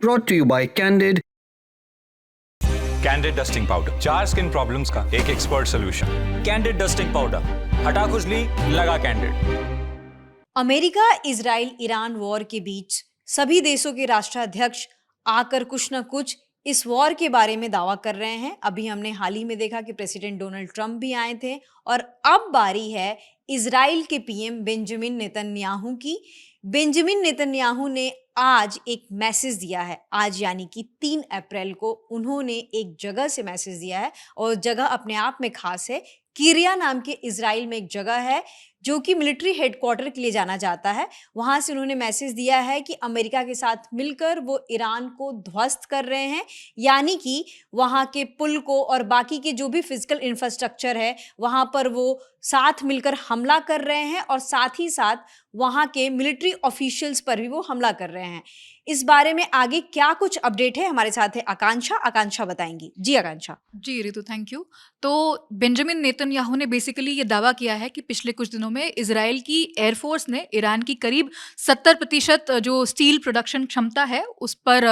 brought to you by Candid. Candid dusting powder, 4 skin problems का एक expert solution. Candid dusting powder, हटा खुजली, लगा candid. America, Israel, Iran war के बीच सभी देशों के राष्ट्राध्यक्ष आकर कुछ न कुछ इस वॉर के बारे में दावा कर रहे हैं। अभी हमने हाल ही में देखा कि प्रेसिडेंट डोनाल्ड ट्रंप भी आए थे और अब बारी है इजराइल के पीएम बेंजामिन नेतन्याहू की। बेंजामिन नेतन्याहू ने आज एक मैसेज दिया है। आज यानी कि 3 अप्रैल को उन्होंने एक जगह से मैसेज दिया है और जगह अपने आप में खास है। किरिया नाम के इजराइल में एक जगह है जो कि मिलिट्री हेडक्वार्टर के लिए जाना जाता है। वहां से उन्होंने मैसेज दिया है कि अमेरिका के साथ मिलकर वो ईरान को ध्वस्त कर रहे हैं, यानी कि वहां के पुल को और बाकी के जो भी फिजिकल इंफ्रास्ट्रक्चर है वहां पर वो साथ मिलकर हमला कर रहे हैं और साथ ही साथ वहां के मिलिट्री ऑफिशियल्स पर भी वो हमला कर रहे हैं। इस बारे में आगे क्या कुछ अपडेट है, हमारे साथ है आकांक्षा बताएंगी। जी आकांक्षा। जी रितु, थैंक यू। तो बेंजामिन नेतन्याहू ने बेसिकली ये दावा किया है कि पिछले कुछ दिनों में इजराइल की एयरफोर्स ने ईरान की करीब 70% जो स्टील प्रोडक्शन क्षमता है उस पर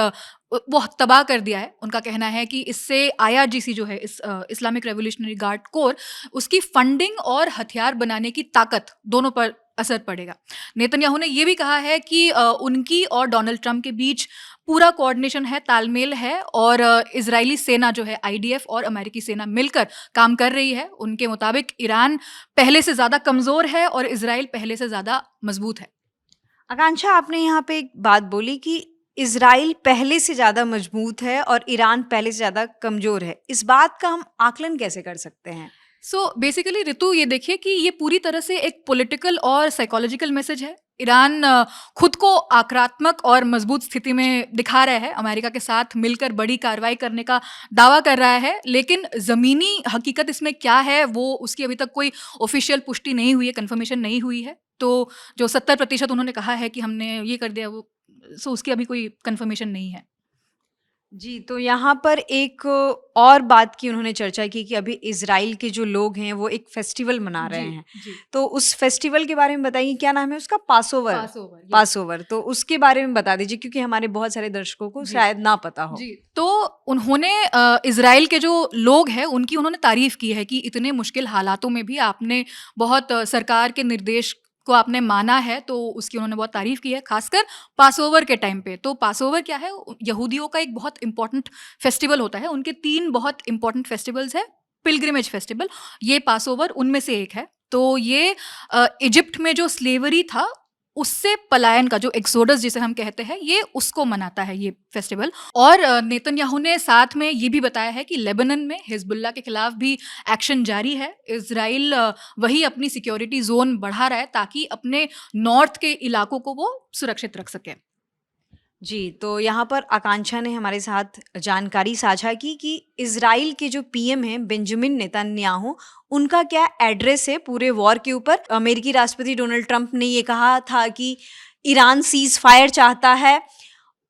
वो तबाह कर दिया है। उनका कहना है कि इससे IRGC जो है इस्लामिक रेवोल्यूशनरी गार्ड कोर, उसकी फंडिंग और हथियार बनाने की ताकत दोनों पर असर पड़ेगा। नेतन्याहू ने यह भी कहा है कि उनकी और डोनाल्ड ट्रंप के बीच पूरा कोऑर्डिनेशन है, तालमेल है और इजरायली सेना जो है IDF और अमेरिकी सेना मिलकर काम कर रही है। उनके मुताबिक ईरान पहले से ज़्यादा कमज़ोर है और इजराइल पहले से ज़्यादा मजबूत है। आकांक्षा, आपने यहाँ पे एक बात बोली कि इजराइल पहले से ज़्यादा मजबूत है और ईरान पहले से ज़्यादा कमज़ोर है। इस बात का हम आकलन कैसे कर सकते हैं? बेसिकली रितु, ये देखिए कि ये पूरी तरह से एक पॉलिटिकल और साइकोलॉजिकल मैसेज है। ईरान खुद को आक्रामक और मजबूत स्थिति में दिखा रहा है, अमेरिका के साथ मिलकर बड़ी कार्रवाई करने का दावा कर रहा है, लेकिन ज़मीनी हकीकत इसमें क्या है वो उसकी अभी तक कोई ऑफिशियल पुष्टि नहीं हुई है, कंफर्मेशन नहीं हुई है। तो जो 70% उन्होंने कहा है कि हमने ये कर दिया, वो उसकी अभी कोई कंफर्मेशन नहीं है। जी, तो यहाँ पर एक और बात की उन्होंने चर्चा की कि अभी इजराइल के जो लोग हैं वो एक फेस्टिवल मना रहे हैं। तो उस फेस्टिवल के बारे में बताइए, क्या नाम है उसका? पासओवर। तो उसके बारे में बता दीजिए क्योंकि हमारे बहुत सारे दर्शकों को शायद ना पता हो। जी, तो उन्होंने इजराइल के जो लोग हैं उनकी उन्होंने तारीफ की है कि इतने मुश्किल हालातों में भी आपने बहुत सरकार के निर्देश को आपने माना है, तो उसकी उन्होंने बहुत तारीफ की है, खासकर पासओवर के टाइम पे। तो पासओवर क्या है? यहूदियों का एक बहुत इंपॉर्टेंट फेस्टिवल होता है। उनके 3 बहुत इंपॉर्टेंट फेस्टिवल्स है। पिलग्रिमेज फेस्टिवल, ये पासओवर उनमें से एक है। तो ये इजिप्ट में जो स्लेवरी था उससे पलायन का, जो एक्सोडस जिसे हम कहते हैं, ये उसको मनाता है ये फेस्टिवल। और नेतन्याहू ने साथ में ये भी बताया है कि लेबनान में हिजबुल्लाह के खिलाफ भी एक्शन जारी है। इजराइल वही अपनी सिक्योरिटी जोन बढ़ा रहा है ताकि अपने नॉर्थ के इलाकों को वो सुरक्षित रख सके। जी, तो यहाँ पर आकांक्षा ने हमारे साथ जानकारी साझा की कि इजराइल के जो पीएम हैं बेंजामिन नेतन्याहू, उनका क्या एड्रेस है पूरे वॉर के ऊपर। अमेरिकी राष्ट्रपति डोनाल्ड ट्रंप ने ये कहा था कि ईरान सीज फायर चाहता है।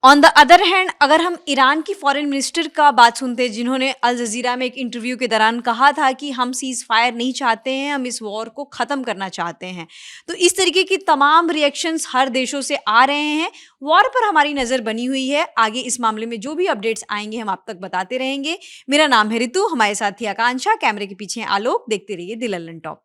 ऑन द अदर हैंड, अगर हम ईरान की फॉरेन मिनिस्टर का बात सुनते हैं जिन्होंने अल जजीरा में एक इंटरव्यू के दौरान कहा था कि हम सीज फायर नहीं चाहते हैं, हम इस वॉर को ख़त्म करना चाहते हैं। तो इस तरीके की तमाम रिएक्शंस हर देशों से आ रहे हैं। वॉर पर हमारी नज़र बनी हुई है। आगे इस मामले में जो भी अपडेट्स आएंगे हम आप तक बताते रहेंगे। मेरा नाम है रितु, हमारे साथ थी आकांक्षा, कैमरे के पीछे आलोक। देखते रहिए द लंदन टॉप।